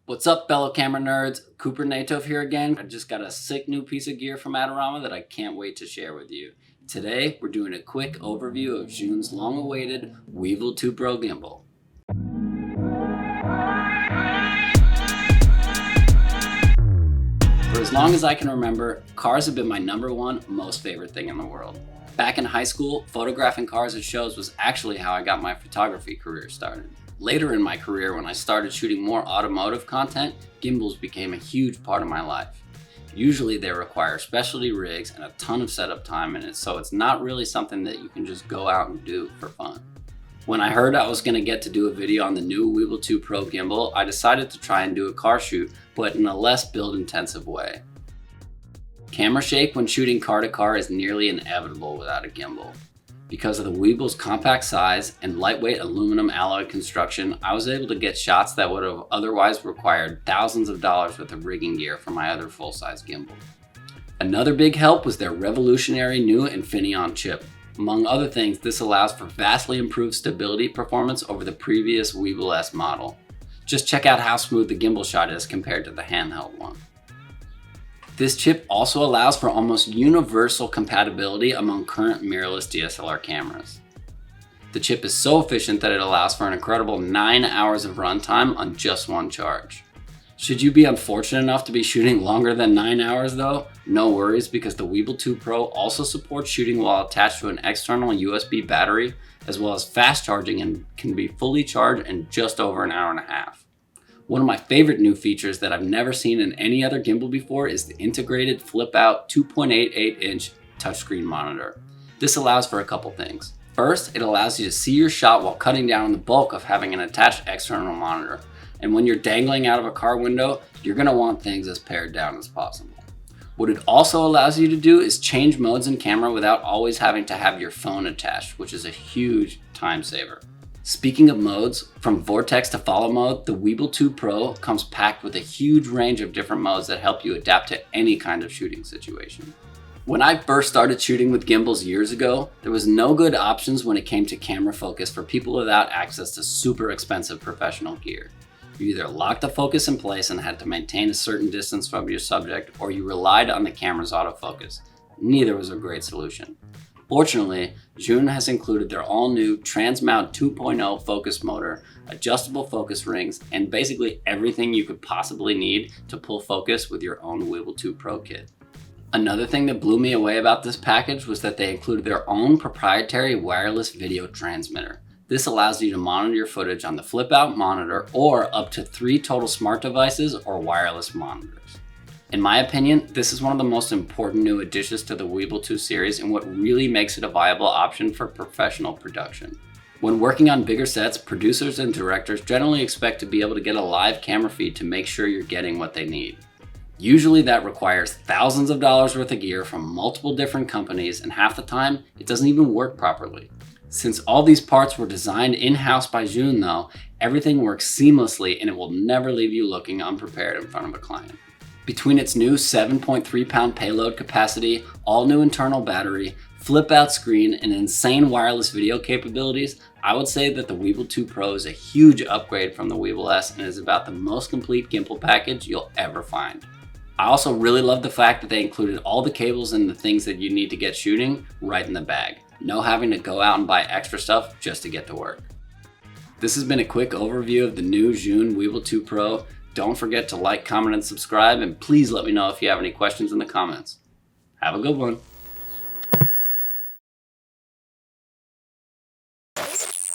What's up, fellow camera nerds? Cooper Naitove here again. I just got a sick new piece of gear from Adorama that I can't wait to share with you. Today, we're doing a quick overview of Zhiyun's long-awaited Weebill 2 Pro Gimbal. For as long as I can remember, cars have been my #1 most favorite thing in the world. Back in high school, photographing cars at shows was actually how I got my photography career started. Later in my career, when I started shooting more automotive content, gimbals became a huge part of my life. Usually they require specialty rigs and a ton of setup time in it, so it's not really something that you can just go out and do for fun. When I heard I was going to get to do a video on the new Weebill 2 Pro gimbal, I decided to try and do a car shoot, but in a less build-intensive way. Camera shake when shooting car to car is nearly inevitable without a gimbal. Because of the Weebill's compact size and lightweight aluminum alloy construction, I was able to get shots that would have otherwise required thousands of dollars worth of rigging gear for my other full-size gimbal. Another big help was their revolutionary new Infineon Chip. Among other things, this allows for vastly improved stability performance over the previous Weebill S model. Just check out how smooth the gimbal shot is compared to the handheld one. This chip also allows for almost universal compatibility among current mirrorless DSLR cameras. The chip is so efficient that it allows for an incredible 9 hours of runtime on just one charge. Should you be unfortunate enough to be shooting longer than 9 hours though, no worries, because the Weebill 2 Pro also supports shooting while attached to an external USB battery, as well as fast charging, and can be fully charged in just over an hour and a half. One of my favorite new features that I've never seen in any other gimbal before is the integrated flip-out 2.88-inch touchscreen monitor. This allows for a couple things. First, it allows you to see your shot while cutting down on the bulk of having an attached external monitor. And when you're dangling out of a car window, you're going to want things as pared down as possible. What it also allows you to do is change modes in camera without always having to have your phone attached, which is a huge time saver. Speaking of modes, from vortex to follow mode, the Weebill 2 Pro comes packed with a huge range of different modes that help you adapt to any kind of shooting situation. When I first started shooting with gimbals years ago, there was no good options when it came to camera focus for people without access to super expensive professional gear. You either locked the focus in place and had to maintain a certain distance from your subject, or you relied on the camera's autofocus. Neither was a great solution. Fortunately, Zhiyun has included their all-new Transmount 2.0 focus motor, adjustable focus rings, and basically everything you could possibly need to pull focus with your own Weebill 2 Pro kit. Another thing that blew me away about this package was that they included their own proprietary wireless video transmitter. This allows you to monitor your footage on the flip-out monitor or up to 3 total smart devices or wireless monitors. In my opinion, this is one of the most important new additions to the Weebill 2 series and what really makes it a viable option for professional production. When working on bigger sets, producers and directors generally expect to be able to get a live camera feed to make sure you're getting what they need. Usually that requires thousands of dollars worth of gear from multiple different companies, and half the time, it doesn't even work properly. Since all these parts were designed in-house by Zhiyun though, everything works seamlessly and it will never leave you looking unprepared in front of a client. Between its new 7.3-pound payload capacity, all-new internal battery, flip-out screen, and insane wireless video capabilities, I would say that the Weebill 2 Pro is a huge upgrade from the Weebill S and is about the most complete gimbal package you'll ever find. I also really love the fact that they included all the cables and the things that you need to get shooting right in the bag. No having to go out and buy extra stuff just to get to work. This has been a quick overview of the new Zhiyun Weebill 2 Pro. Don't forget to like, comment, and subscribe, and please let me know if you have any questions in the comments. Have a good one.